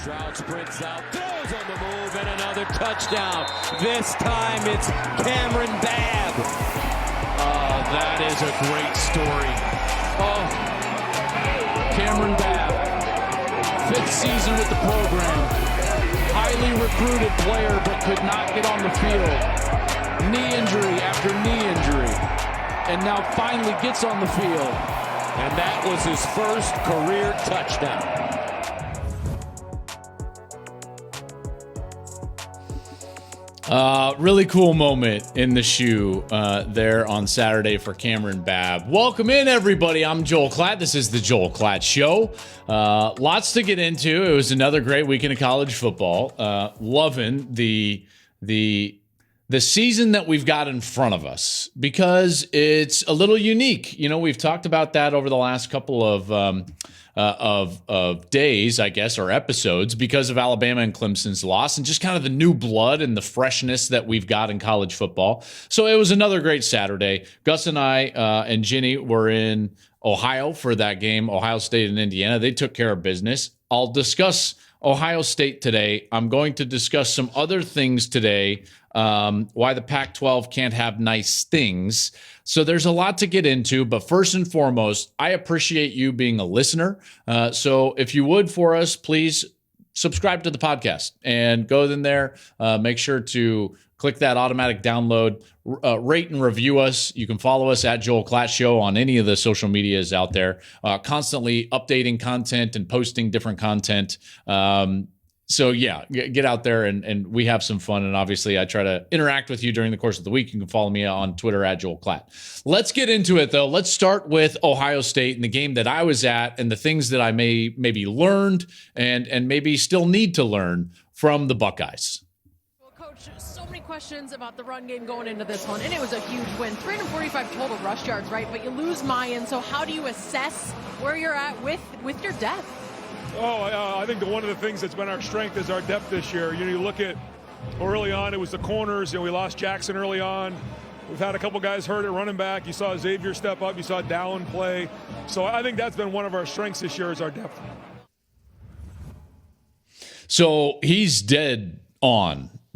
Stroud sprints out, throws on the move, and another touchdown. This time it's Cameron Babb. That is a great story. Oh, Cameron Babb, 5th season with the program. Highly recruited player, but could not get on the field. Knee injury after knee injury. And now finally gets on the field. And that was his first career touchdown. Really cool moment in the shoe there on Saturday for Cameron Babb. Welcome in, everybody. I'm Joel Klatt. This is the Joel Klatt Show. Lots to get into. It was another great weekend of college football. Loving the season that we've got in front of us because it's a little unique. You know, we've talked about that over the last couple of days, I guess, or episodes because of Alabama and Clemson's loss and just kind of the new blood and the freshness that we've got in college football. So it was another great Saturday. Gus and I and Ginny were in Ohio for that game, Ohio State and Indiana. They took care of business. I'll discuss Ohio State today. I'm going to discuss some other things today, why the Pac-12 can't have nice things. So there's a lot to get into, but first and foremost, I appreciate you being a listener. So if you would for us, please subscribe to the podcast and go in there. Make sure to click that automatic download, rate and review us. You can follow us at Joel Klatt Show on any of the social medias out there, constantly updating content and posting different content. So yeah, get out there and we have some fun. And obviously I try to interact with you during the course of the week. You can follow me on Twitter at Joel Klatt. Let's get into it though. Let's start with Ohio State and the game that I was at and the things that I maybe learned and maybe still need to learn from the Buckeyes. Well, Coach, so many questions about the run game going into this one, and it was a huge win. 345 total rush yards, right? But you lose Mayan, so how do you assess where you're at with your depth? I think one of the things that's been our strength is our depth this year. You look at early on, it was the corners. We lost Jackson early on. We've had a couple guys hurt at running back. You saw Xavier step up. You saw Dallin play. So I think that's been one of our strengths this year is our depth. So he's dead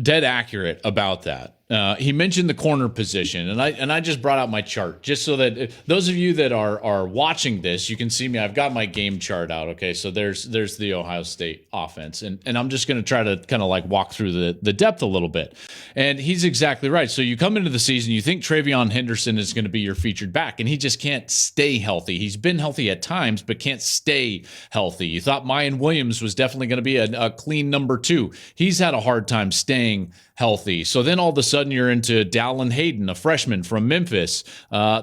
accurate about that. He mentioned the corner position, and I just brought out my chart just so that those of you that are watching this, you can see me. I've got my game chart out. Okay, so there's the Ohio State offense, and I'm just going to try to kind of like walk through the depth a little bit. And he's exactly right. So you come into the season, you think Travion Henderson is going to be your featured back, and he just can't stay healthy. He's been healthy at times, but can't stay healthy. You thought Mayan Williams was definitely going to be a clean number 2. He's had a hard time staying healthy. So then all of a sudden you're into Dallin Hayden, a freshman from Memphis.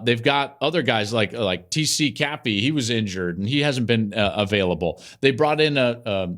They've got other guys like TC Cappy. He was injured and he hasn't been available. They brought in a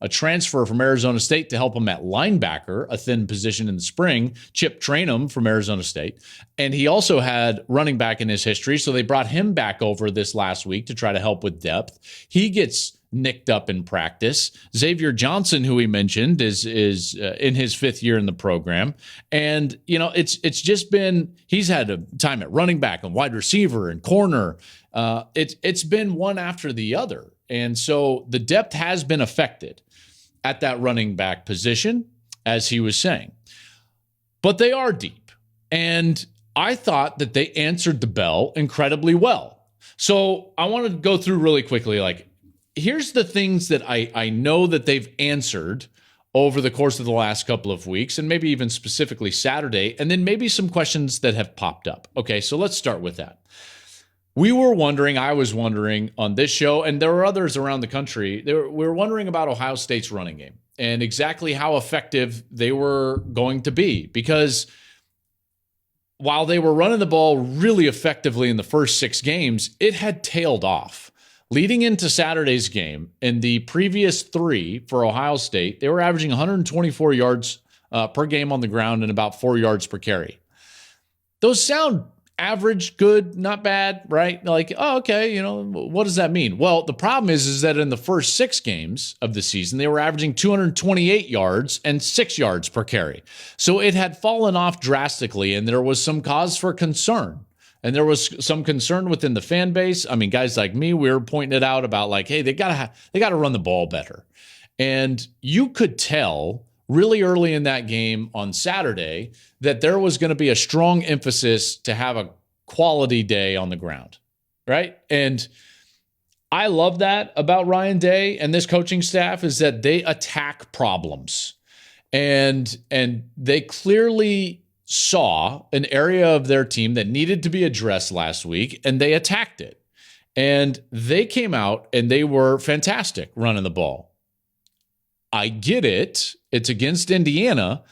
transfer from Arizona State to help him at linebacker, a thin position in the spring, Chip Trainum from Arizona State. And he also had running back in his history. So they brought him back over this last week to try to help with depth. He gets nicked up in practice. Xavier Johnson, who we mentioned, is in his 5th year in the program. And, it's just been, he's had a time at running back and wide receiver and corner. It's been one after the other. And so the depth has been affected at that running back position, as he was saying. But they are deep. And I thought that they answered the bell incredibly well. So I want to go through really quickly, here's the things that I know that they've answered over the course of the last couple of weeks, and maybe even specifically Saturday, and then maybe some questions that have popped up. Okay, so let's start with that. I was wondering on this show, and there were others around the country, we were wondering about Ohio State's running game and exactly how effective they were going to be. Because while they were running the ball really effectively in the first 6 games, it had tailed off. Leading into Saturday's game, in the previous 3 for Ohio State, they were averaging 124 yards per game on the ground and about 4 yards per carry. Those sound average, good, not bad, right? Okay, what does that mean? Well, the problem is that in the first 6 games of the season, they were averaging 228 yards and 6 yards per carry. So it had fallen off drastically, and there was some cause for concern. And there was some concern within the fan base. I mean, guys like me, we were pointing it out about hey, they gotta run the ball better. And you could tell really early in that game on Saturday that there was going to be a strong emphasis to have a quality day on the ground, right? And I love that about Ryan Day and this coaching staff is that they attack problems. And they clearly saw an area of their team that needed to be addressed last week, and they attacked it. And they came out and they were fantastic running the ball. I get it. It's against Indiana,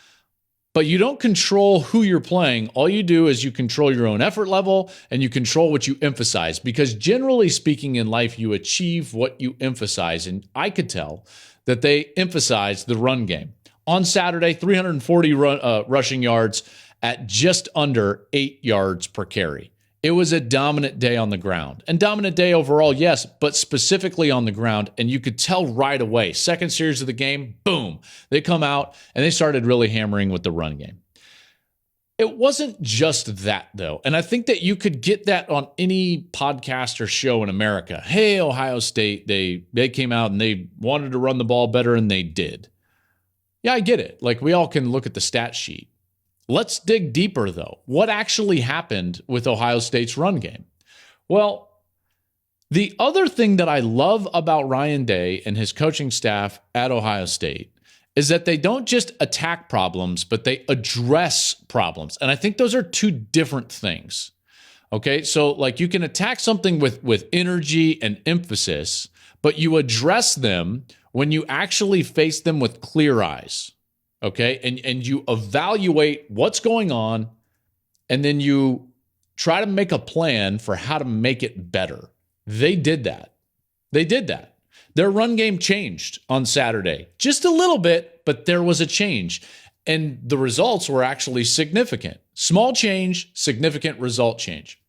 but you don't control who you're playing. All you do is you control your own effort level and you control what you emphasize, because generally speaking in life, you achieve what you emphasize. And I could tell that they emphasized the run game. On Saturday, 340 rushing yards at just under 8 yards per carry. It was a dominant day on the ground. And dominant day overall, yes, but specifically on the ground. And you could tell right away, second series of the game, boom, they come out and they started really hammering with the run game. It wasn't just that, though. And I think that you could get that on any podcast or show in America. Hey, Ohio State, they came out and they wanted to run the ball better, and they did. Yeah, I get it. Like, we all can look at the stat sheet. Let's dig deeper, though. What actually happened with Ohio State's run game? Well, the other thing that I love about Ryan Day and his coaching staff at Ohio State is that they don't just attack problems, but they address problems. And I think those are two different things. Okay, so like you can attack something with energy and emphasis, but you address them when you actually face them with clear eyes. Okay, and you evaluate what's going on, and then you try to make a plan for how to make it better. They did that. Their run game changed on Saturday. Just a little bit, but there was a change. And the results were actually significant. Small change, significant result change.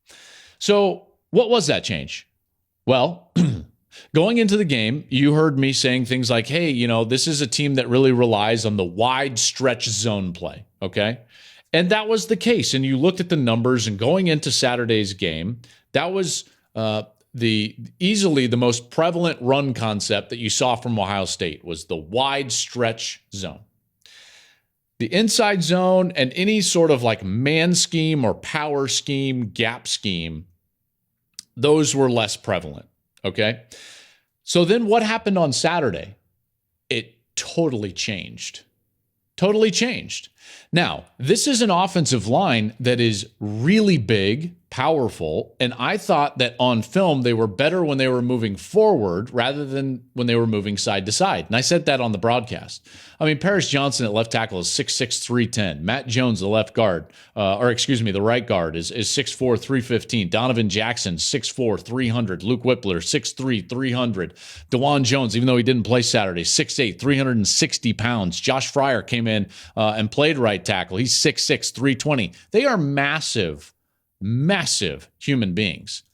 So what was that change? Well, going into the game, you heard me saying things like, hey, you know, this is a team that really relies on the wide stretch zone play, okay? And that was the case. And you looked at the numbers, and going into Saturday's game, that was easily the most prevalent run concept that you saw from Ohio State was the wide stretch zone. The inside zone and any sort of like man scheme or power scheme, gap scheme, those were less prevalent. Okay. So then what happened on Saturday? It totally changed. Totally changed. Now, this is an offensive line that is really big, powerful, and I thought that on film they were better when they were moving forward rather than when they were moving side to side. And I said that on the broadcast. I mean, Paris Johnson at left tackle is 6'6", 310. Matt Jones, the left guard, the right guard is 6'4", 315. Donovan Jackson, 6'4", 300. Luke Whippler, 6'3", 300. DeJuan Jones, even though he didn't play Saturday, 6'8", 360 pounds. Josh Fryer came in and played right tackle. He's 6'6", 320. They are massive human beings.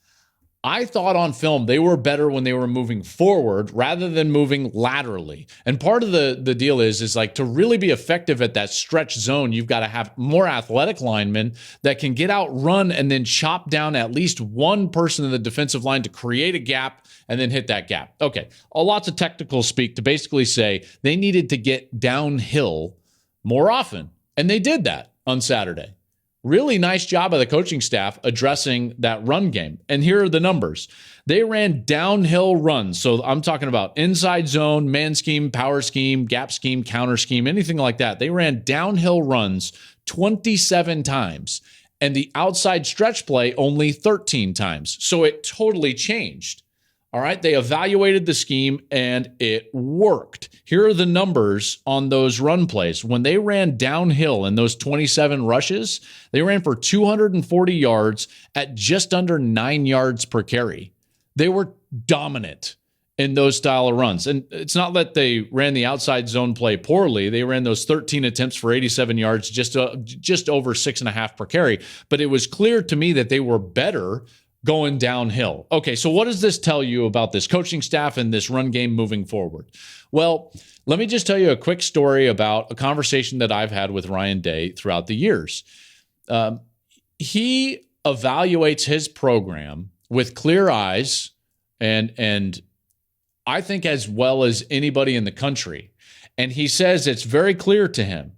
I thought on film they were better when they were moving forward rather than moving laterally. And part of the deal is like to really be effective at that stretch zone, you've got to have more athletic linemen that can get out, run, and then chop down at least one person in the defensive line to create a gap and then hit that gap. Okay, lots of technical speak to basically say they needed to get downhill more often. And they did that on Saturday. Really nice job of the coaching staff addressing that run game. And here are the numbers. They ran downhill runs. So I'm talking about inside zone, man scheme, power scheme, gap scheme, counter scheme, anything like that. They ran downhill runs 27 times and the outside stretch play only 13 times. So it totally changed. All right, they evaluated the scheme and it worked. Here are the numbers on those run plays. When they ran downhill in those 27 rushes, they ran for 240 yards at just under 9 yards per carry. They were dominant in those style of runs. And it's not that they ran the outside zone play poorly. They ran those 13 attempts for 87 yards, just over 6.5 per carry. But it was clear to me that they were better going downhill. Okay, so what does this tell you about this coaching staff and this run game moving forward? Well, let me just tell you a quick story about a conversation that I've had with Ryan Day throughout the years. He evaluates his program with clear eyes, and I think, as well as anybody in the country. And he says it's very clear to him.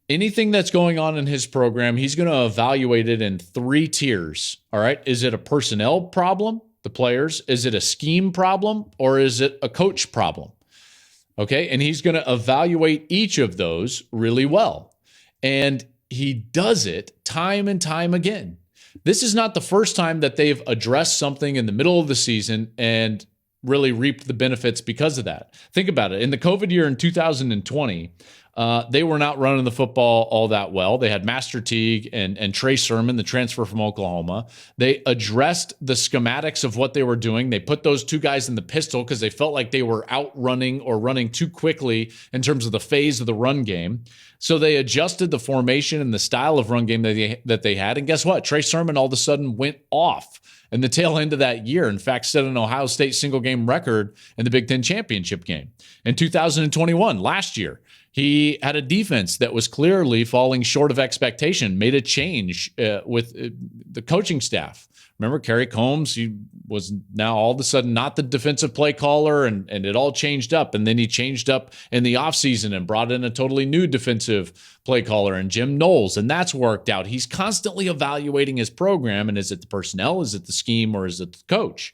Anything that's going on in his program, he's going to evaluate it in 3 tiers. All right. Is it a personnel problem, the players? Is it a scheme problem? Or is it a coach problem? Okay. And he's going to evaluate each of those really well. And he does it time and time again. This is not the first time that they've addressed something in the middle of the season and really reaped the benefits because of that. Think about it. In the COVID year in 2020, they were not running the football all that well. They had Master Teague and Trey Sermon, the transfer from Oklahoma. They addressed the schematics of what they were doing. They put those 2 guys in the pistol because they felt like they were outrunning or running too quickly in terms of the phase of the run game. So they adjusted the formation and the style of run game that they had. And guess what? Trey Sermon all of a sudden went off in the tail end of that year. In fact, set an Ohio State single game record in the Big Ten championship game. In 2021, last year, he had a defense that was clearly falling short of expectation, made a change with the coaching staff. Remember, Kerry Combs, he was now all of a sudden not the defensive play caller, and it all changed up. And then he changed up in the offseason and brought in a totally new defensive play caller and Jim Knowles, and that's worked out. He's constantly evaluating his program, and is it the personnel, is it the scheme, or is it the coach?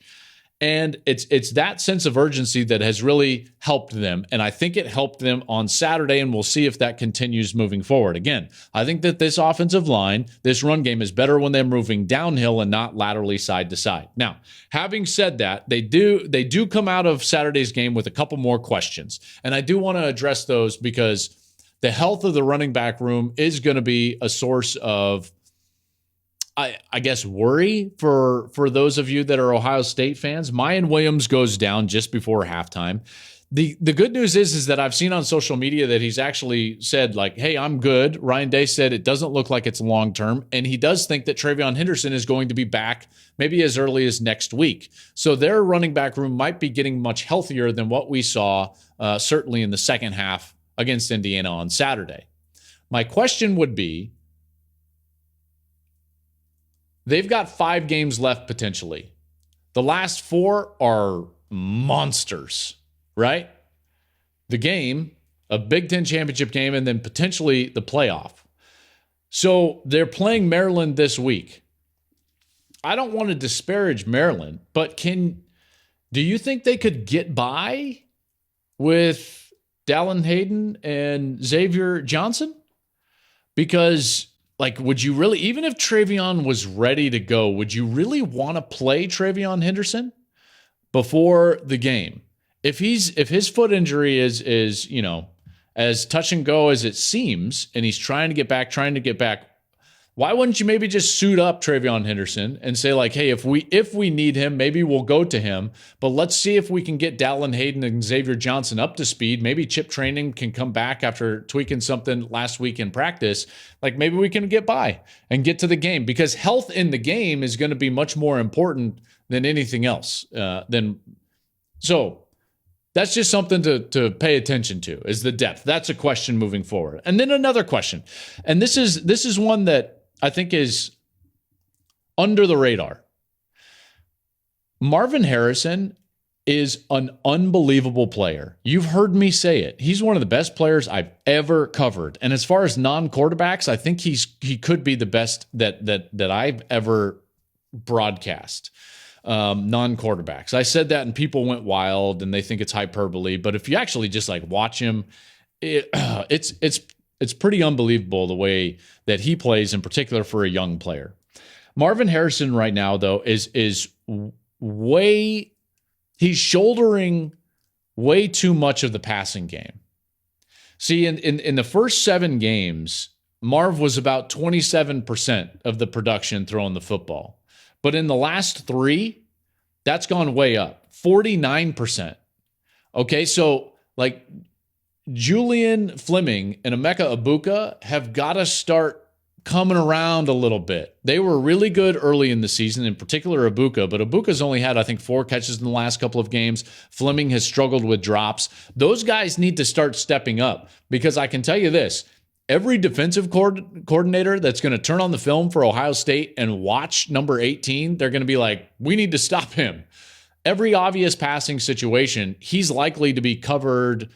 And it's that sense of urgency that has really helped them. And I think it helped them on Saturday, and we'll see if that continues moving forward. Again, I think that this offensive line, this run game is better when they're moving downhill and not laterally side to side. Now, having said that, they do come out of Saturday's game with a couple more questions. And I do want to address those because the health of the running back room is going to be a source of, I guess, worry for those of you that are Ohio State fans. Mayan Williams goes down just before halftime. The good news is that I've seen on social media that he's actually said, like, hey, I'm good. Ryan Day said it doesn't look like it's long-term, and he does think that TreVeyon Henderson is going to be back maybe as early as next week. So their running back room might be getting much healthier than what we saw certainly in the second half against Indiana on Saturday. My question would be, they've got 5 games left potentially. The last 4 are monsters, right? The game, a Big Ten championship game, and then potentially the playoff. So they're playing Maryland this week. I don't want to disparage Maryland, but do you think they could get by with Dallin Hayden and Xavier Johnson? Because, like, would you really, even if TreVeyon was ready to go, would you really want to play TreVeyon Henderson before the game? If his foot injury is as touch and go as it seems, and he's trying to get back, why wouldn't you maybe just suit up TreVeyon Henderson and say, like, hey, if we need him, maybe we'll go to him, but let's see if we can get Dallin Hayden and Xavier Johnson up to speed. Maybe Chip Training can come back after tweaking something last week in practice. Like, maybe we can get by and get to the game, because health in the game is going to be much more important than anything else. So that's just something to pay attention to, is the depth. That's a question moving forward. And then another question, and this is one that I think is under the radar. Marvin Harrison is an unbelievable player. You've heard me say it. He's one of the best players I've ever covered. And as far as non-quarterbacks, I think he could be the best that I've ever broadcast. Non-quarterbacks. I said that and people went wild and they think it's hyperbole. But if you actually just like watch him, it's pretty unbelievable the way that he plays, in particular for a young player. Marvin Harrison right now, though, is he's shouldering way too much of the passing game. See, in the first 7 games, Marv was about 27% of the production throwing the football. But in the last 3, that's gone way up, 49%. Okay, so like Julian Fleming and Emeka Egbuka have got to start coming around a little bit. They were really good early in the season, in particular Egbuka, but Ibuka's only had, I think, 4 catches in the last couple of games. Fleming has struggled with drops. Those guys need to start stepping up, because I can tell you this, every defensive coordinator that's going to turn on the film for Ohio State and watch number 18, they're going to be like, we need to stop him. every obvious passing situation, he's likely to be covered,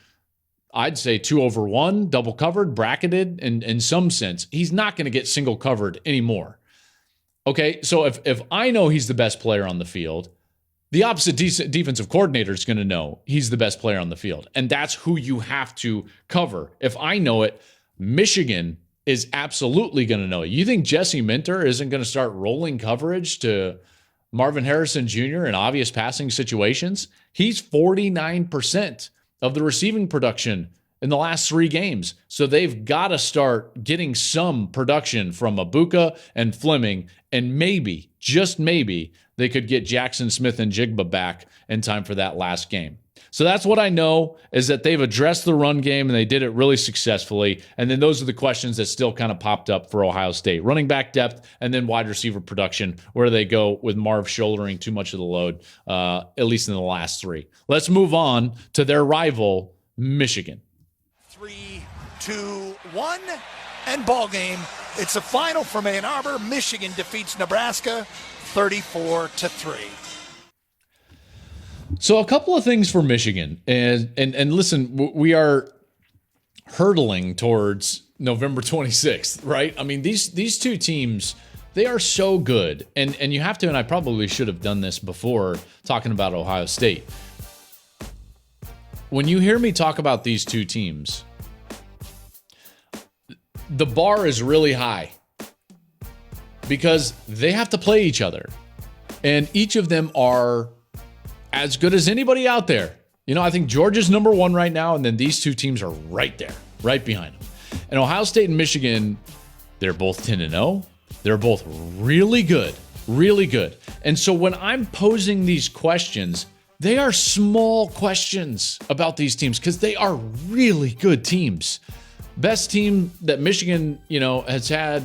I'd say 2 over 1, double covered, bracketed in some sense. He's not going to get single covered anymore. Okay, so if I know he's the best player on the field, the opposite defensive coordinator is going to know he's the best player on the field. And that's who you have to cover. If I know it, Michigan is absolutely going to know it. You think Jesse Minter isn't going to start rolling coverage to Marvin Harrison Jr. in obvious passing situations? He's 49% of the receiving production in the last 3 games. So they've got to start getting some production from Abuka and Fleming, and maybe, just maybe, they could get Jackson Smith and Jigba back in time for that last game. So that's what I know, is that they've addressed the run game and they did it really successfully. And then those are the questions that still kind of popped up for Ohio State. Running back depth and then wide receiver production. Where do they go with Marv shouldering too much of the load, at least in the last 3? Let's move on to their rival, Michigan. 3, 2, 1, and ball game. It's a final from Ann Arbor. Michigan defeats Nebraska 34-3. So a couple of things for Michigan, and listen, we are hurtling towards November 26th, right? I mean, these 2 teams, they are so good, and you have to, and I probably should have done this before talking about Ohio State. When you hear me talk about these 2 teams, the bar is really high because they have to play each other, and each of them are as good as anybody out there. You know, I think Georgia's number 1 right now, and then these 2 teams are right there, right behind them. And Ohio State and Michigan, they're both 10-0. They're both really good, really good. And so when I'm posing these questions, they are small questions about these teams because they are really good teams. Best team that Michigan, has had.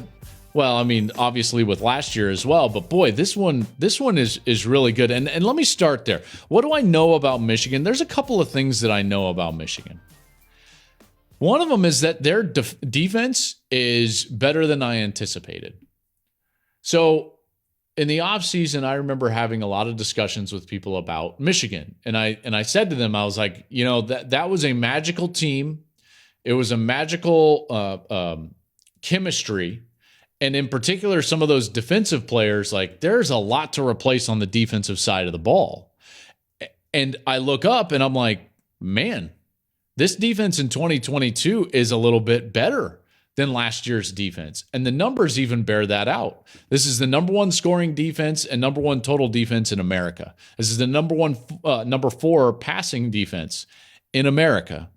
Well, I mean, obviously with last year as well, but boy, this one is really good. And let me start there. What do I know about Michigan? There's a couple of things that I know about Michigan. One of them is that their defense is better than I anticipated. So in the offseason, I remember having a lot of discussions with people about Michigan. And I said to them, I was like, that was a magical team. It was a magical chemistry. And in particular, some of those defensive players, like there's a lot to replace on the defensive side of the ball. And I look up and I'm like, man, this defense in 2022 is a little bit better than last year's defense. And the numbers even bear that out. This is the number 1 scoring defense and number 1 total defense in America. This is the number 4 passing defense in America.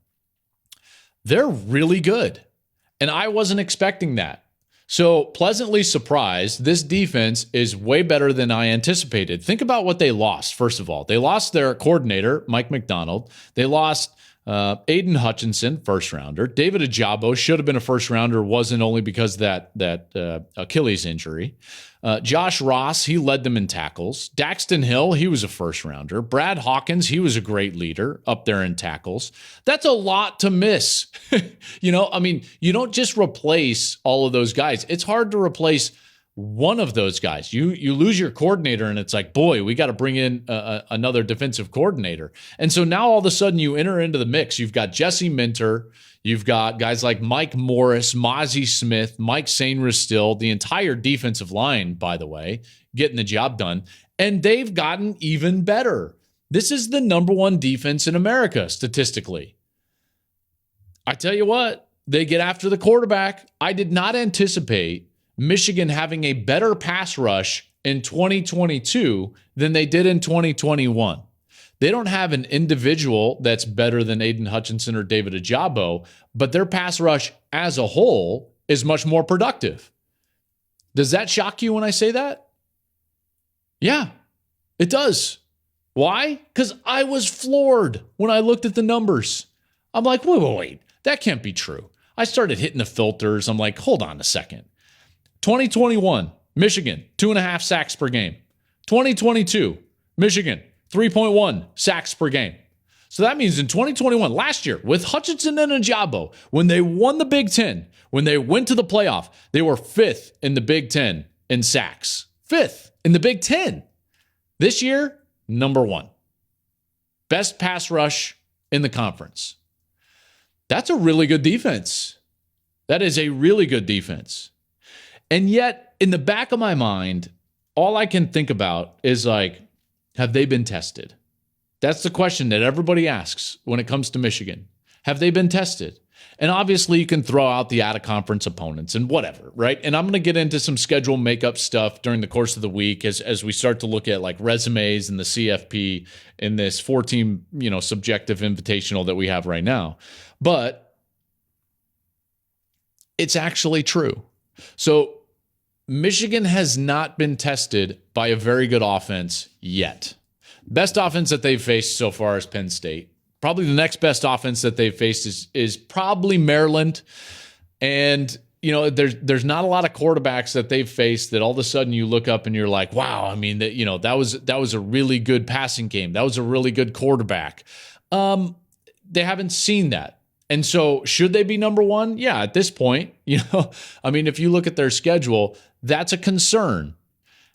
They're really good. And I wasn't expecting that. So pleasantly surprised, this defense is way better than I anticipated. Think about what they lost, first of all. They lost their coordinator, Mike McDonald. They lost Aiden Hutchinson, first rounder. David Ajabo should have been a first rounder, wasn't, only because of that Achilles injury. Josh Ross, he led them in tackles. Daxton Hill, he was a first rounder. Brad Hawkins, he was a great leader up there in tackles. That's a lot to miss. You don't just replace all of those guys. It's hard to replace one of those guys. You lose your coordinator, and it's like, boy, we got to bring in another defensive coordinator. And so now all of a sudden you enter into the mix. You've got Jesse Minter. You've got guys like Mike Morris, Mozzie Smith, Mike Sainristil, the entire defensive line, by the way, getting the job done. And they've gotten even better. This is the number 1 defense in America, statistically. I tell you what, they get after the quarterback. I did not anticipate Michigan having a better pass rush in 2022 than they did in 2021. They don't have an individual that's better than Aiden Hutchinson or David Ajabo, but their pass rush as a whole is much more productive. Does that shock you when I say that? Yeah, it does. Why? Because I was floored when I looked at the numbers. I'm like, wait, that can't be true. I started hitting the filters. I'm like, hold on a second. 2021, Michigan, 2.5 sacks per game. 2022, Michigan, 3.1 sacks per game. So that means in 2021, last year, with Hutchinson and Ajabo, when they won the Big Ten, when they went to the playoff, they were 5th in the Big Ten in sacks. 5th in the Big Ten. This year, number 1. Best pass rush in the conference. That's a really good defense. That is a really good defense. And yet, in the back of my mind, all I can think about is like, have they been tested? That's the question that everybody asks when it comes to Michigan. Have they been tested? And obviously, you can throw out the out-of-conference opponents and whatever, right? And I'm going to get into some schedule makeup stuff during the course of the week as we start to look at like resumes and the CFP in this 4-team, subjective invitational that we have right now. But it's actually true. So Michigan has not been tested by a very good offense yet. Best offense that they've faced so far is Penn State. Probably the next best offense that they've faced is probably Maryland. And, there's not a lot of quarterbacks that they've faced that all of a sudden you look up and you're like, wow, I mean, that was a really good passing game. That was a really good quarterback. They haven't seen that. And so should they be number one? Yeah, at this point, if you look at their schedule, that's a concern.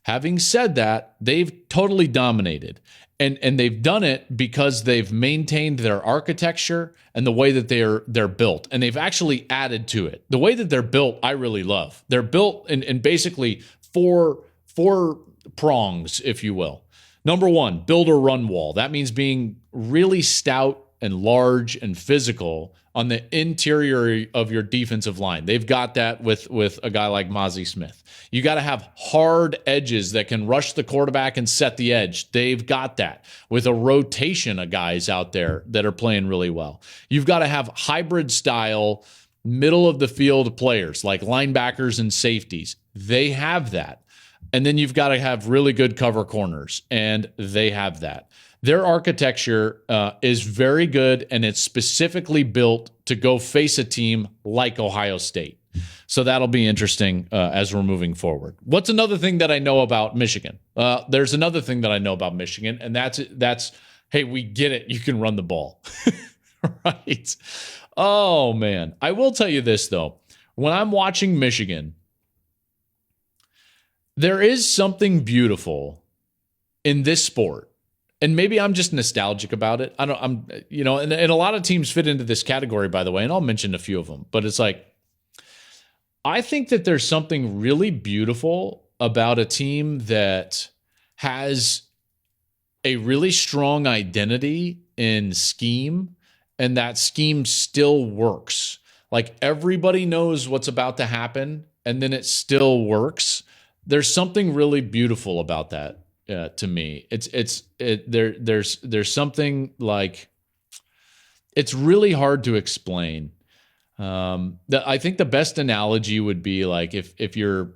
Having said that, they've totally dominated. And they've done it because they've maintained their architecture and the way that they're built. And they've actually added to it. The way that they're built, I really love. They're built in basically four prongs, if you will. Number one, build or run wall. That means being really stout and large and physical on the interior of your defensive line. They've got that with a guy like Mozzie Smith. You got to have hard edges that can rush the quarterback and set the edge. They've got that with a rotation of guys out there that are playing really well. You've got to have hybrid style, middle of the field players like linebackers and safeties. They have that. And then you've got to have really good cover corners, and they have that. Their architecture is very good, and it's specifically built to go face a team like Ohio State. So that'll be interesting as we're moving forward. What's another thing that I know about Michigan? There's another thing that I know about Michigan, and that's hey, we get it. You can run the ball. Right? Oh, man. I will tell you this, though. When I'm watching Michigan, there is something beautiful in this sport. And maybe I'm just nostalgic about it. And a lot of teams fit into this category, by the way, and I'll mention a few of them. But it's like, I think that there's something really beautiful about a team that has a really strong identity in scheme, and that scheme still works. Like everybody knows what's about to happen, and then it still works. There's something really beautiful about that. To me, there's something like, it's really hard to explain. I think the best analogy would be like if you're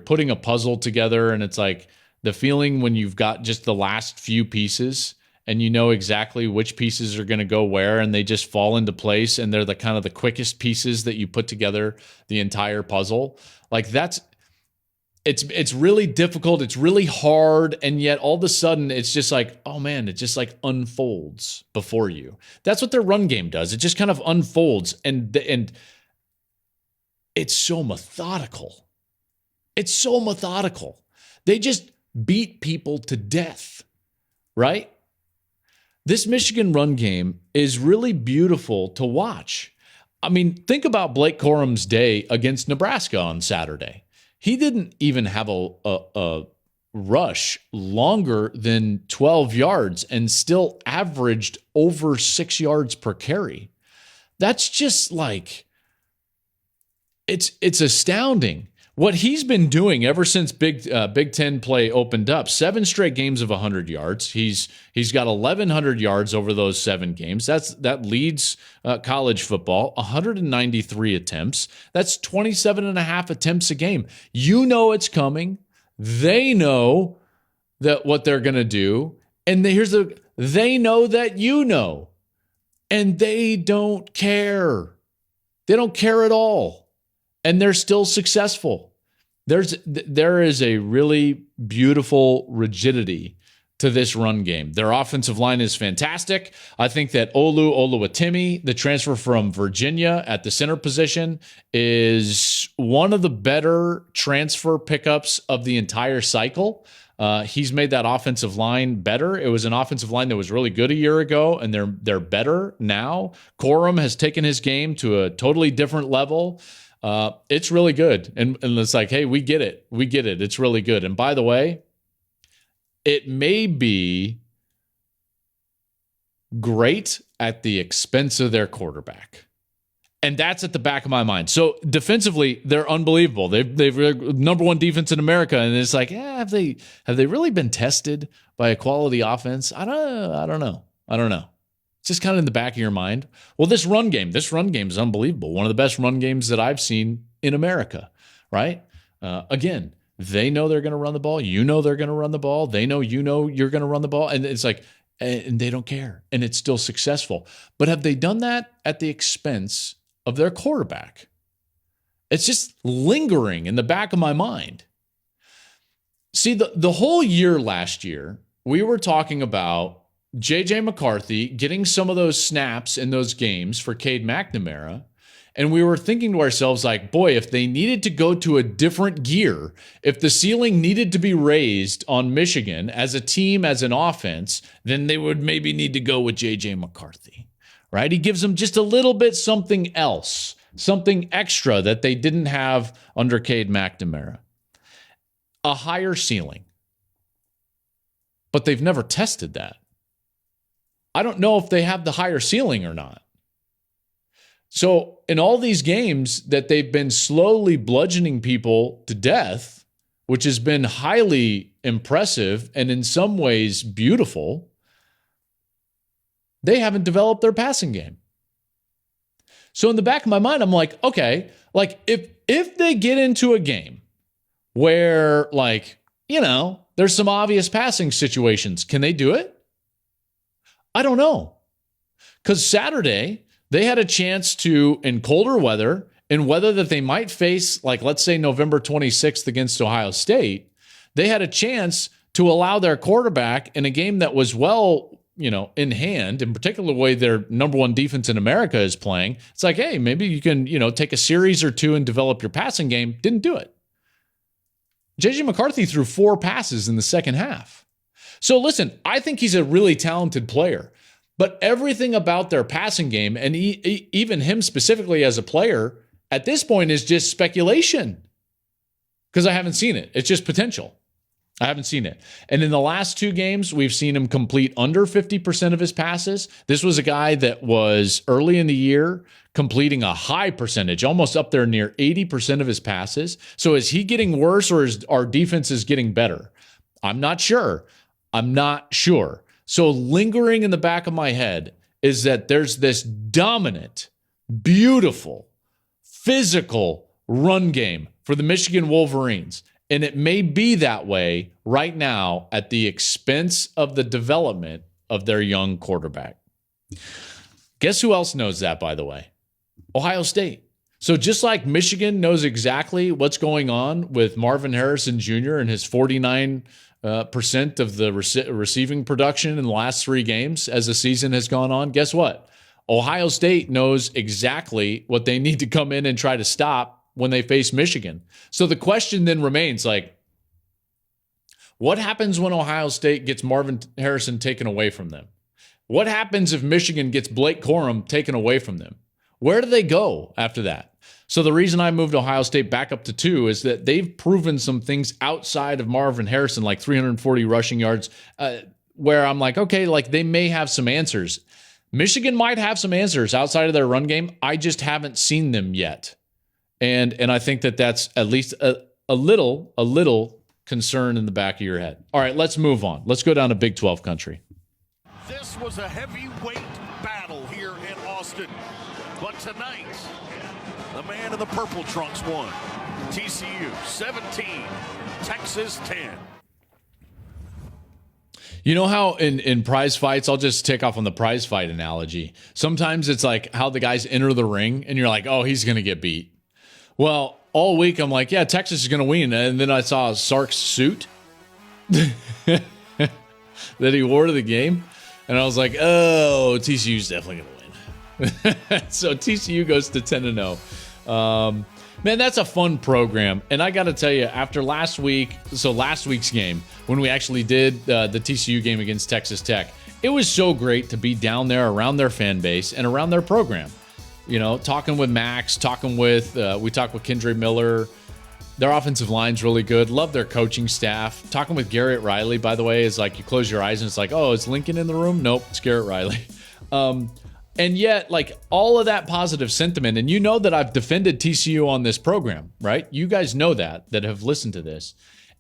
putting a puzzle together, and it's like the feeling when you've got just the last few pieces and you know exactly which pieces are going to go where, and they just fall into place, and they're the kind of the quickest pieces that you put together the entire puzzle. Like it's really difficult. It's really hard. And yet all of a sudden it's just like, oh man, it just like unfolds before you. That's what their run game does. It just kind of unfolds. And it's so methodical. It's so methodical. They just beat people to death, right? This Michigan run game is really beautiful to watch. I mean, think about Blake Corum's day against Nebraska on Saturday. He didn't even have a rush longer than 12 yards and still averaged over 6 yards per carry. That's just like, it's astounding. What he's been doing ever since Big Ten play opened up, 7 straight games of 100 yards. He's got 1,100 yards over those 7 games. That leads college football. 193 attempts. That's 27 and a half attempts a game. You know it's coming. They know that what they're going to do. And they know that you know. And they don't care. They don't care at all. And they're still successful. There is a really beautiful rigidity to this run game. Their offensive line is fantastic. I think that Olu Oluwatimi, the transfer from Virginia at the center position, is one of the better transfer pickups of the entire cycle. He's made that offensive line better. It was an offensive line that was really good a year ago, and they're better now. Corum has taken his game to a totally different level. It's really good. And it's like, hey, we get it. We get it. It's really good. And by the way, it may be great at the expense of their quarterback. And that's at the back of my mind. So defensively, they're unbelievable. They've number one defense in America, and it's like, have they really been tested by a quality offense? I don't know. It's just kind of in the back of your mind. Well, this run game is unbelievable. One of the best run games that I've seen in America. Right? Again, they know they're going to run the ball. You know they're going to run the ball. They know you're going to run the ball, and it's like, and they don't care, and it's still successful. But have they done that at the expense of their quarterback? It's just lingering in the back of my mind. See, the whole year last year, we were talking about J.J. McCarthy getting some of those snaps in those games for Cade McNamara, and we were thinking to ourselves, like, boy, if they needed to go to a different gear, if the ceiling needed to be raised on Michigan as a team, as an offense, then they would maybe need to go with J.J. McCarthy. Right? He gives them just a little bit something else, something extra that they didn't have under Cade McNamara. A higher ceiling. But they've never tested that. I don't know if they have the higher ceiling or not. So in all these games that they've been slowly bludgeoning people to death, which has been highly impressive and in some ways beautiful, they haven't developed their passing game. So in the back of my mind, I'm like, okay, like if they get into a game where, like, you know, there's some obvious passing situations, can they do it? I don't know. Because Saturday, they had a chance to, in colder weather, in weather that they might face, like, let's say November 26th against Ohio State, they had a chance to allow their quarterback in a game that was in hand, in particular the way their number one defense in America is playing. It's like, hey, maybe you can, take a series or two and develop your passing game. Didn't do it. J.J. McCarthy threw 4 passes in the second half. So listen, I think he's a really talented player, but everything about their passing game, and even him specifically as a player, at this point is just speculation because I haven't seen it. It's just potential. I haven't seen it. And in the last 2 games, we've seen him complete under 50% of his passes. This was a guy that was early in the year completing a high percentage, almost up there near 80% of his passes. So is he getting worse, or is our defense is getting better? I'm not sure. So lingering in the back of my head is that there's this dominant, beautiful, physical run game for the Michigan Wolverines. And it may be that way right now at the expense of the development of their young quarterback. Guess who else knows that, by the way? Ohio State. So just like Michigan knows exactly what's going on with Marvin Harrison Jr. and his 49% of the receiving production in the last 3 games as the season has gone on, guess what? Ohio State knows exactly what they need to come in and try to stop when they face Michigan. So the question then remains, like, what happens when Ohio State gets Marvin Harrison taken away from them? What happens if Michigan gets Blake Corum taken away from them? Where do they go after that? So the reason I moved Ohio State back up to 2 is that they've proven some things outside of Marvin Harrison, like 340 rushing yards, where I'm like, okay, like they may have some answers. Michigan might have some answers outside of their run game. I just haven't seen them yet. And I think that's at least a little concern in the back of your head. All right, let's move on. Let's go down to Big 12 country. This was a heavyweight battle here in Austin. But tonight, the man in the purple trunks won. TCU 17, Texas 10. You know how in prize fights, I'll just take off on the prize fight analogy. Sometimes it's like how the guys enter the ring and you're like, oh, he's going to get beat. Well, all week I'm like, yeah, Texas is going to win. And then I saw Sark's suit that he wore to the game. And I was like, oh, TCU's definitely going to win. So TCU goes to 10-0. Man, Man, that's a fun program. And I got to tell you, after last week's game, when we actually did the TCU game against Texas Tech, it was so great to be down there around their fan base and around their program. You know, talking with Max, we talked with Kendre Miller. Their offensive line's really good. Love their coaching staff. Talking with Garrett Riley, by the way, is like you close your eyes and it's like, oh, is Lincoln in the room? Nope, it's Garrett Riley. And yet, like, all of that positive sentiment, and you know that I've defended TCU on this program, right? You guys know that have listened to this.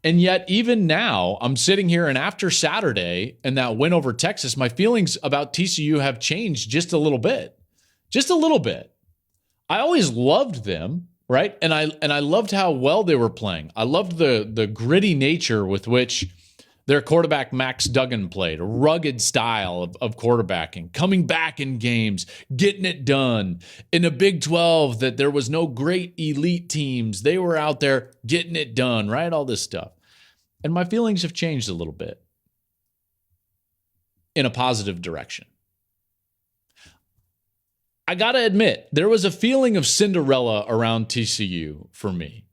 And yet, even now, I'm sitting here, and after Saturday and that win over Texas, my feelings about TCU have changed just a little bit. Just a little bit. I always loved them, right? And I loved how well they were playing. I loved the gritty nature with which their quarterback, Max Duggan, played, a rugged style of quarterbacking, coming back in games, getting it done. In a Big 12 that there was no great elite teams. They were out there getting it done, right? All this stuff. And my feelings have changed a little bit in a positive direction. I got to admit, there was a feeling of Cinderella around TCU for me.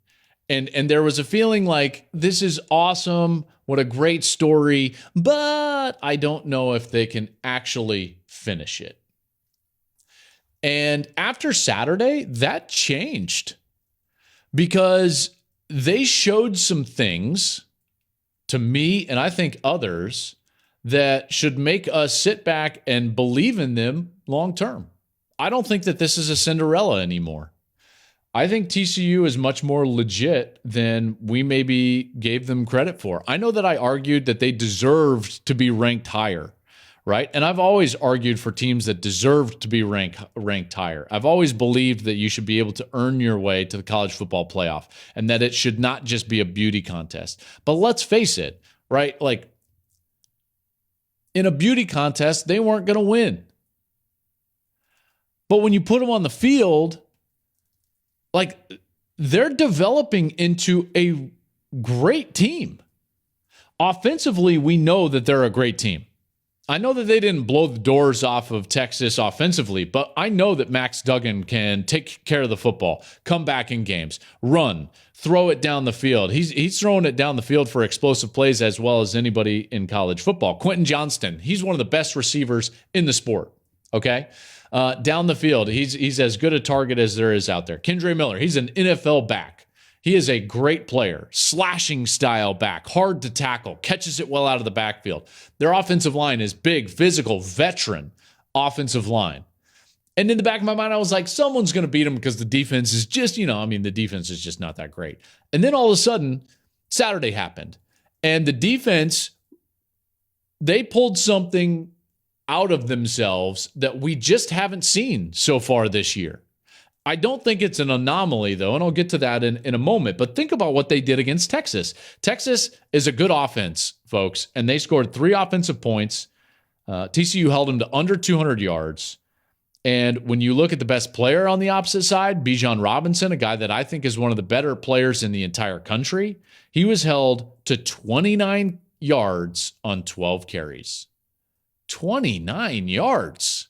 And there was a feeling like, this is awesome. What a great story. But I don't know if they can actually finish it. And after Saturday, that changed. Because they showed some things to me, and I think others, that should make us sit back and believe in them long term. I don't think that this is a Cinderella anymore. I think TCU is much more legit than we maybe gave them credit for. I know that I argued that they deserved to be ranked higher, right? And I've always argued for teams that deserved to be ranked higher. I've always believed that you should be able to earn your way to the college football playoff and that it should not just be a beauty contest. But let's face it, right? Like, in a beauty contest, they weren't going to win. But when you put them on the field, like, they're developing into a great team. Offensively, we know that they're a great team. I know that they didn't blow the doors off of Texas offensively, but I know that Max Duggan can take care of the football, come back in games, run, throw it down the field. He's throwing it down the field for explosive plays as well as anybody in college football. Quentin Johnston, he's one of the best receivers in the sport, okay? Down the field, he's as good a target as there is out there. Kendre Miller, he's an NFL back. He is a great player, slashing style back, hard to tackle, catches it well out of the backfield. Their offensive line is big, physical, veteran offensive line. And in the back of my mind, I was like, someone's going to beat them because the defense is just, the defense is just not that great. And then all of a sudden, Saturday happened. And the defense, they pulled something out of themselves that we just haven't seen so far this year. I don't think it's an anomaly, though, and I'll get to that in a moment. But think about what they did against Texas. Texas is a good offense, folks, and they scored 3 offensive points. TCU held them to under 200 yards. And when you look at the best player on the opposite side, Bijan Robinson, a guy that I think is one of the better players in the entire country, he was held to 29 yards on 12 carries. 29 yards.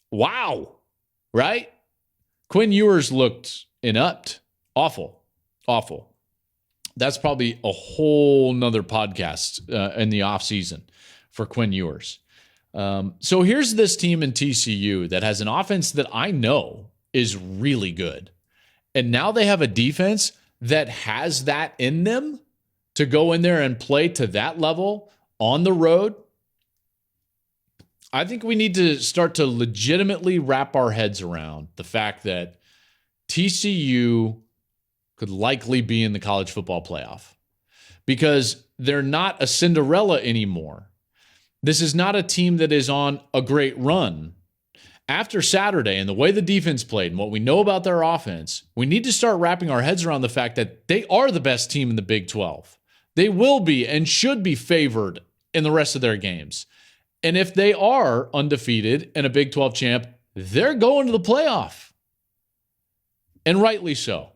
Wow. Right? Quinn Ewers looked inept. Awful. That's probably a whole nother podcast in the offseason for Quinn Ewers. So here's this team in TCU that has an offense that I know is really good. And now they have a defense that has that in them to go in there and play to that level on the road. I think we need to start to legitimately wrap our heads around the fact that TCU could likely be in the college football playoff because they're not a Cinderella anymore. This is not a team that is on a great run. After Saturday and the way the defense played and what we know about their offense, we need to start wrapping our heads around the fact that they are the best team in the Big 12. They will be and should be favored in the rest of their games. And if they are undefeated and a Big 12 champ, they're going to the playoff. And rightly so.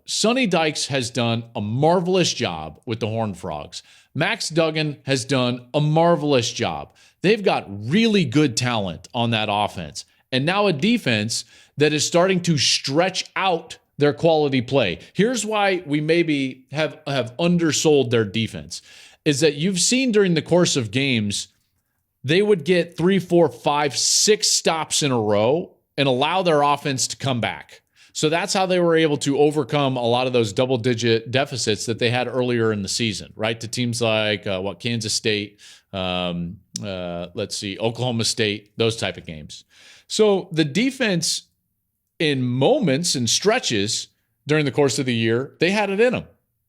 Sonny Dykes has done a marvelous job with the Horned Frogs. Max Duggan has done a marvelous job. They've got really good talent on that offense. and now a defense that is starting to stretch out their quality play. Here's why we maybe have undersold their defense, is that you've seen during the course of games, they would get 3, 4, 5, 6 stops in a row and allow their offense to come back. So that's how they were able to overcome a lot of those double-digit deficits that they had earlier in the season, right? To teams like Kansas State, Oklahoma State, those type of games. So the defense, in moments and stretches during the course of the year, they had it in them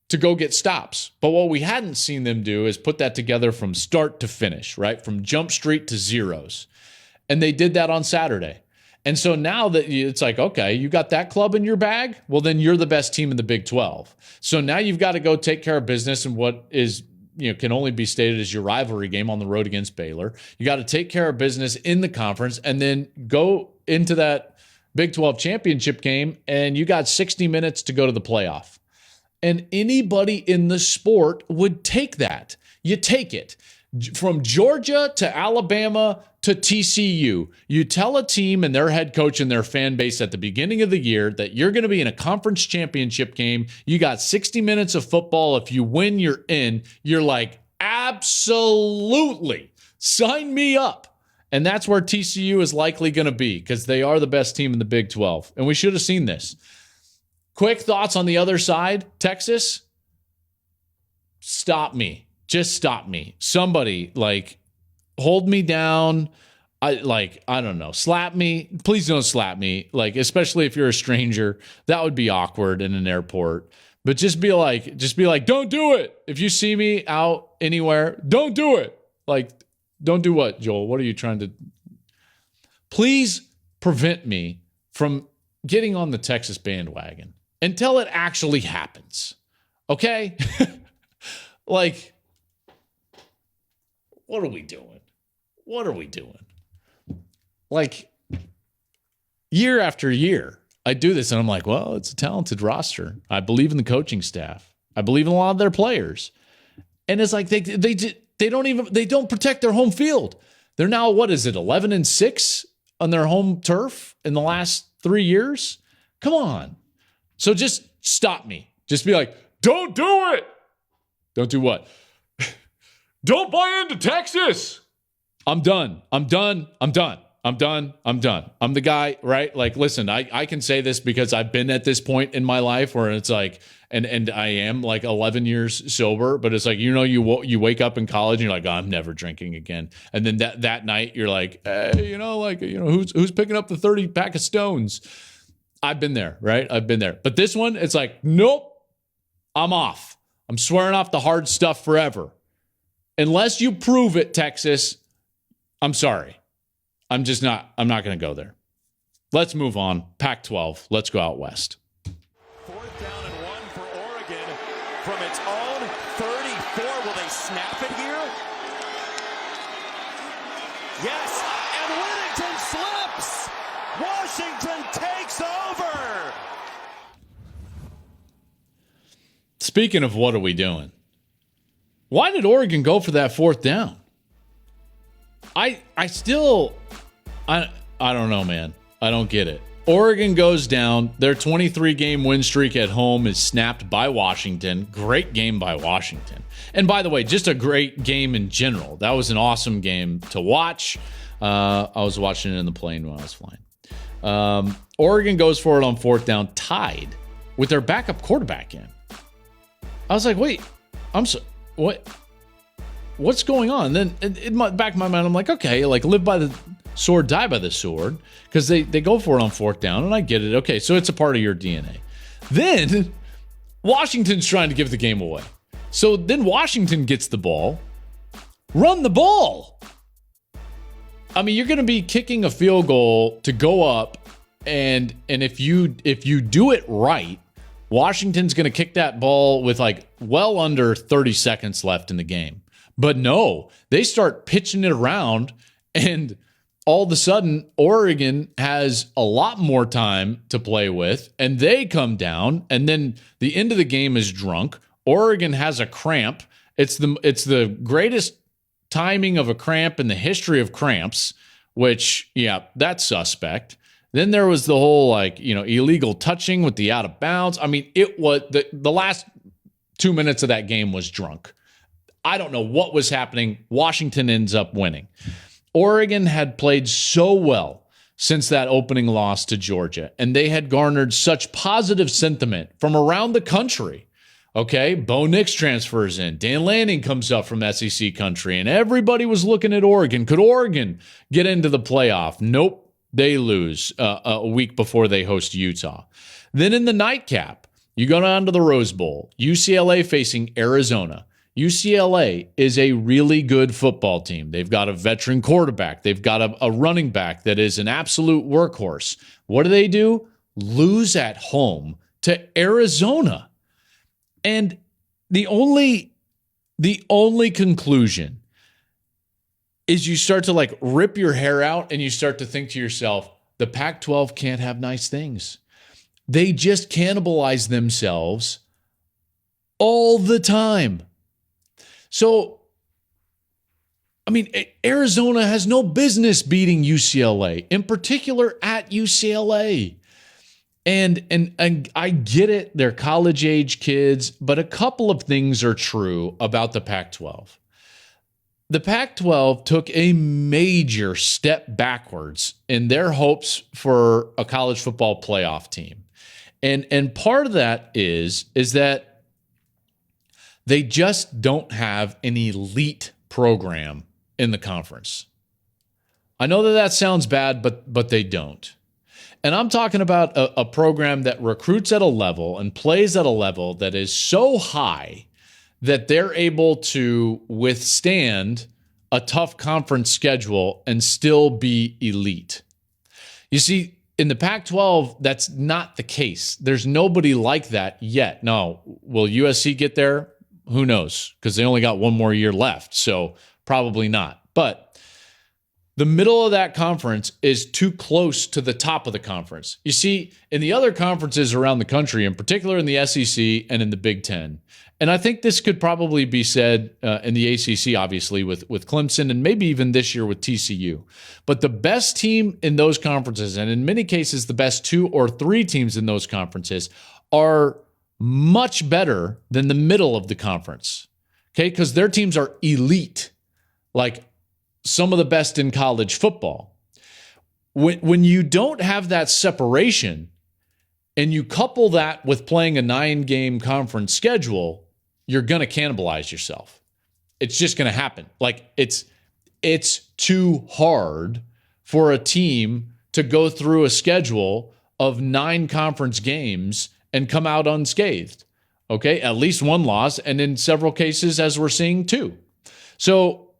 to go get stops. But what we hadn't seen them do is put that together from start to finish, right? From jump street to zeros. And they did that on Saturday. And so now that it's like, okay, you got that club in your bag, well, then you're the best team in the Big 12. So now you've got to go take care of business in what is, can only be stated as your rivalry game on the road against Baylor. You got to take care of business in the conference and then go into that Big 12 championship game, and you got 60 minutes to go to the playoff. And anybody in the sport would take that. You take it. From Georgia to Alabama to TCU, you tell a team and their head coach and their fan base at the beginning of the year that you're going to be in a conference championship game. You got 60 minutes of football. If you win, you're in. You're like, absolutely, sign me up. And that's where TCU is likely going to be, because they are the best team in the Big 12. And we should have seen this. Quick thoughts on the other side. Texas, stop me. Just stop me. Somebody, hold me down. I don't know. Slap me. Please don't slap me. Especially if you're a stranger. That would be awkward in an airport. But just be like, don't do it. If you see me out anywhere, don't do it. Don't do what, Joel? What are you trying to... Please prevent me from getting on the Texas bandwagon until it actually happens. Okay? What are we doing? What are we doing? Year after year, I do this and I'm like, well, it's a talented roster. I believe in the coaching staff. I believe in a lot of their players. And it's like they don't protect their home field. They're now, 11-6 on their home turf in the last 3 years? Come on. So just stop me. Just be like, don't do it. Don't do what? Don't buy into Texas. I'm done. I'm done. I'm the guy, right? Listen, I can say this because I've been at this point in my life where it's like, and I am 11 years sober, but it's you wake up in college and you're like, oh, I'm never drinking again. And then that night you're like, hey, who's picking up the 30 pack of Stones? I've been there, right? I've been there. But this one, it's like, nope, I'm off. I'm swearing off the hard stuff forever. Unless you prove it, Texas, I'm sorry. I'm not going to go there. Let's move on. Pac-12. Let's go out west. 4th down and 1 for Oregon from its own 34. Will they snap it here? Yes, and Whittington slips. Washington takes over. Speaking of what are we doing? Why did Oregon go for that 4th down? I don't know, man. I don't get it. Oregon goes down. Their 23-game win streak at home is snapped by Washington. Great game by Washington. And by the way, just a great game in general. That was an awesome game to watch. I was watching it in the plane when I was flying. Oregon goes for it on 4th down, tied with their backup quarterback in. I was like, wait, what's going on? And then in my back of my mind, I'm like, okay, live by the sword, die by the sword, because they go for it on 4th down, and I get it. Okay, so it's a part of your DNA. Then Washington's trying to give the game away. So then Washington gets the ball. Run the ball. I mean, you're going to be kicking a field goal to go up, and if you do it right, Washington's going to kick that ball with well under 30 seconds left in the game. But no, they start pitching it around, and all of a sudden, Oregon has a lot more time to play with, and they come down, and then the end of the game is drunk. Oregon has a cramp. It's the greatest timing of a cramp in the history of cramps, which, yeah, that's suspect. Then there was the whole, illegal touching with the out of bounds. I mean, it was the last 2 minutes of that game was drunk. I don't know what was happening. Washington ends up winning. Oregon had played so well since that opening loss to Georgia, and they had garnered such positive sentiment from around the country. Okay, Bo Nix transfers in. Dan Lanning comes up from SEC country, and everybody was looking at Oregon. Could Oregon get into the playoff? Nope, they lose a week before they host Utah. Then in the nightcap, you go down to the Rose Bowl, UCLA facing Arizona. UCLA is a really good football team. They've got a veteran quarterback. They've got a running back that is an absolute workhorse. What do? Lose at home to Arizona. And the only conclusion is you start to rip your hair out and you start to think to yourself, the Pac-12 can't have nice things. They just cannibalize themselves all the time. So, I mean, Arizona has no business beating UCLA, in particular at UCLA. And I get it, they're college-age kids, but a couple of things are true about the Pac-12. The Pac-12 took a major step backwards in their hopes for a college football playoff team. And part of that is that they just don't have an elite program in the conference. I know that sounds bad, but they don't. And I'm talking about a program that recruits at a level and plays at a level that is so high that they're able to withstand a tough conference schedule and still be elite. You see, in the Pac-12, that's not the case. There's nobody like that yet. No, will USC get there? Who knows? Because they only got one more year left, so probably not. But the middle of that conference is too close to the top of the conference. You see, in the other conferences around the country, in particular in the SEC and in the Big Ten, and I think this could probably be said in the ACC, obviously, with Clemson and maybe even this year with TCU. But the best team in those conferences, and in many cases the best 2 or 3 teams in those conferences, are much better than the middle of the conference, okay? Because their teams are elite, like some of the best in college football. When you don't have that separation and you couple that with playing a 9-game conference schedule, you're going to cannibalize yourself. It's just going to happen. It's too hard for a team to go through a schedule of 9 conference games and come out unscathed. Okay, at least 1 loss, and in several cases, as we're seeing, 2. So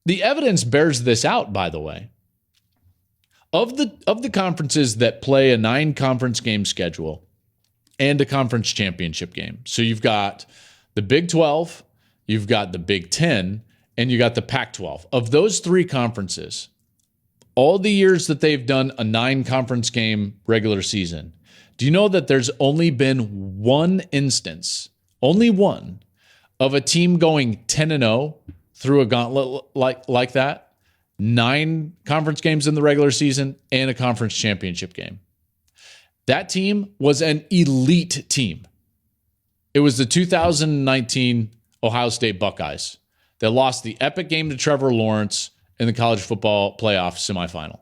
the evidence bears this out, by the way. Of the conferences that play a 9-conference game schedule and a conference championship game, so you've got the Big 12, you've got the Big 10, and you got the Pac-12. Of those 3 conferences, all the years that they've done a 9-conference game regular season, do you know that there's only been 1 instance, only 1, of a team going 10-0 through a gauntlet like that? 9 conference games in the regular season and a conference championship game. That team was an elite team. It was the 2019 Ohio State Buckeyes that lost the epic game to Trevor Lawrence in the college football playoff semifinal.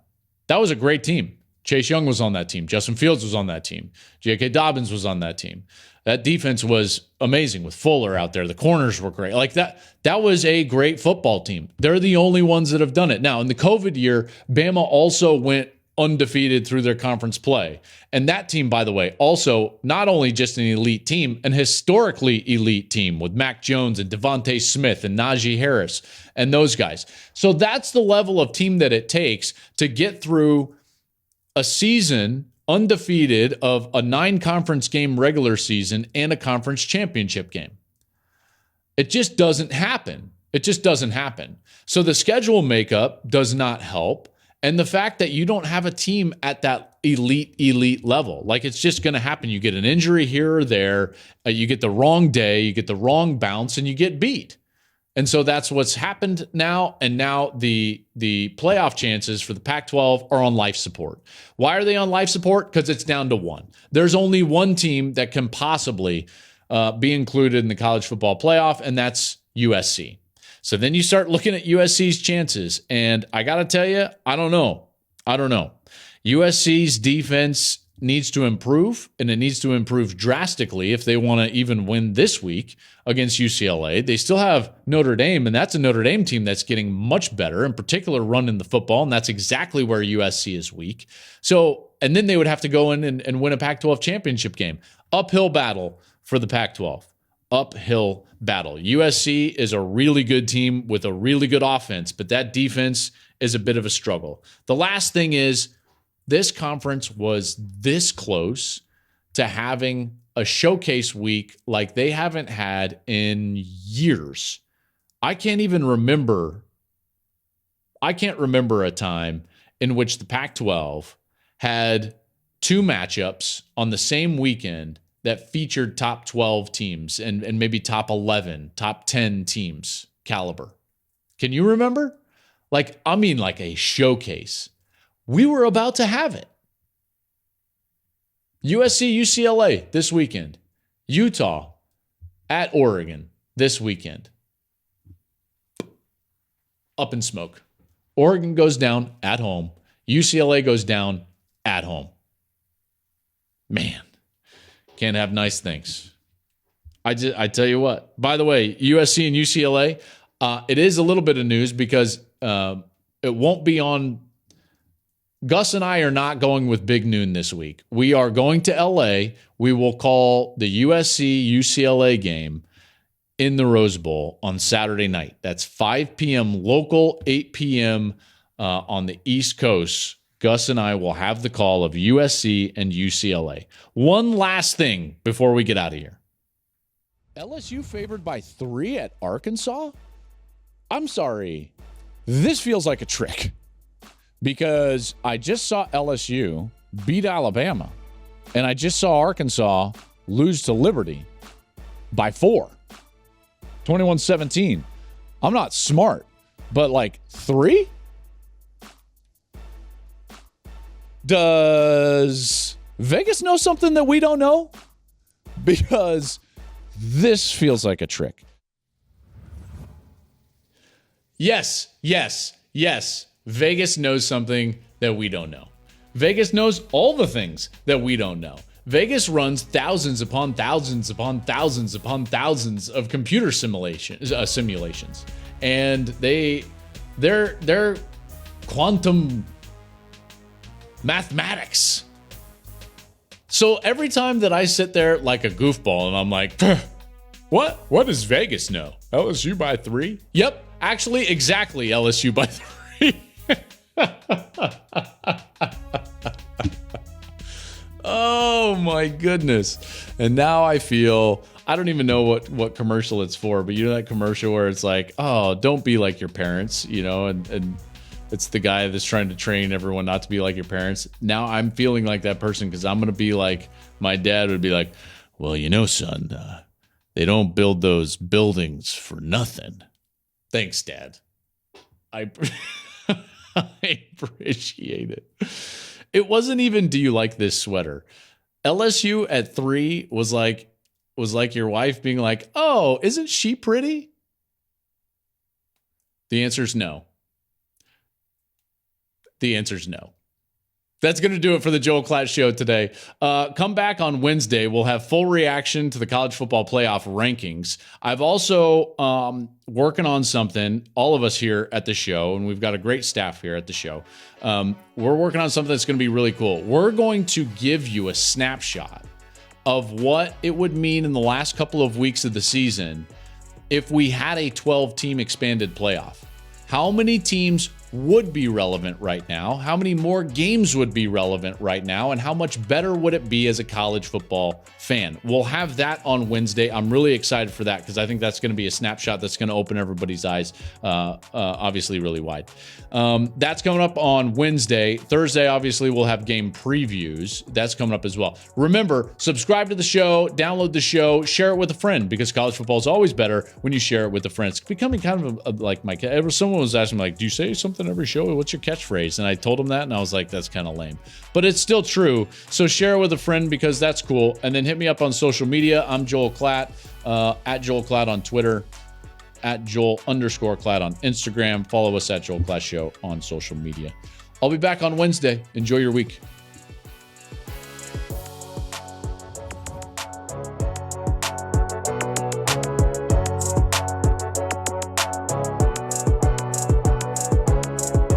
That was a great team. Chase Young was on that team. Justin Fields was on that team. J.K. Dobbins was on that team. That defense was amazing with Fuller out there. The corners were great. Like that was a great football team. They're the only ones that have done it. Now, in the COVID year, Bama also went undefeated through their conference play. And that team, by the way, also not only just an elite team, an historically elite team with Mac Jones and Devontae Smith and Najee Harris and those guys. So that's the level of team that it takes to get through a season undefeated of a 9-conference game regular season and a conference championship game. It just doesn't happen. It just doesn't happen. So the schedule makeup does not help. And the fact that you don't have a team at that elite level, like it's just going to happen. You get an injury here or there, you get the wrong day, you get the wrong bounce, and you get beat. And so that's what's happened now. And now the playoff chances for the Pac-12 are on life support. Why are they on life support? Because it's down to one. There's only one team that can possibly be included in the college football playoff, and that's USC. So then you start looking at USC's chances, and I got to tell you, I don't know. USC's defense needs to improve, and it needs to improve drastically if they want to even win this week against UCLA. They still have Notre Dame, and that's a Notre Dame team that's getting much better, in particular running the football, and that's exactly where USC is weak. So, and then they would have to go in and win a Pac-12 championship game. Uphill battle for the Pac-12. Uphill battle. USC is a really good team with a really good offense, but that defense is a bit of a struggle. The last thing is, this conference was this close to having a showcase week like they haven't had in years. I can't remember a time in which the Pac-12 had two matchups on the same weekend that featured top 12 teams and maybe top 11, top 10 teams caliber. Can you remember? Like a showcase. We were about to have it. USC, UCLA this weekend. Utah at Oregon this weekend. Up in smoke. Oregon goes down at home. UCLA goes down at home. Man, can't have nice things. I tell you what. By the way, USC and UCLA, it is a little bit of news because it won't be on. Gus and I are not going with Big Noon this week. We are going to LA. We will call the USC-UCLA game in the Rose Bowl on Saturday night. That's 5 p.m. local, 8 p.m. On the East Coast. Gus and I will have the call of USC and UCLA. One last thing before we get out of here. LSU favored by 3 at Arkansas? I'm sorry. This feels like a trick. Because I just saw LSU beat Alabama, and I just saw Arkansas lose to Liberty by 4, 21-17. I'm not smart, but 3? Does Vegas know something that we don't know? Because this feels like a trick. Yes. Vegas knows something that we don't know. Vegas knows all the things that we don't know. Vegas runs thousands upon thousands upon thousands upon thousands of computer simulations. And they're quantum mathematics. So every time that I sit there like a goofball and I'm like, what does Vegas know? LSU by 3? Yep, actually exactly LSU by 3. Oh my goodness. And now I feel, I don't even know what commercial it's for, but you know that commercial where it's like, oh, don't be like your parents, and it's the guy that's trying to train everyone not to be like your parents. Now I'm feeling like that person because I'm going to be like, my dad would be like, well, son, they don't build those buildings for nothing. Thanks, Dad. I appreciate it. It wasn't even, do you like this sweater? LSU at 3 was like your wife being like, oh, isn't she pretty? The answer is no. The answer is no. That's going to do it for the Joel Klatt Show today. Come back on Wednesday. We'll have full reaction to the college football playoff rankings. I've also working on something, all of us here at the show, and we've got a great staff here at the show. We're working on something that's going to be really cool. We're going to give you a snapshot of what it would mean in the last couple of weeks of the season if we had a 12-team expanded playoff. How many teams would be relevant right now, how many more games would be relevant right now, and how much better would it be as a college football fan. We'll have that on Wednesday. I'm really excited for that because I think that's going to be a snapshot that's going to open everybody's eyes, obviously really wide. That's coming up on Wednesday. Thursday, obviously, we'll have game previews. That's coming up as well. Remember, subscribe to the show, download the show, share it with a friend, because college football is always better when you share it with a friend. It's becoming kind of like my, someone was asking me, like, do you say something every show? What's your catchphrase? And I told him that, and I was like, that's kind of lame. But it's still true. So share it with a friend because that's cool. And then hit me up on social media. I'm Joel Klatt, at Joel Klatt on Twitter, at Joel_Klatt on Instagram. Follow us at Joel Klatt Show on social media. I'll be back on Wednesday. Enjoy your week.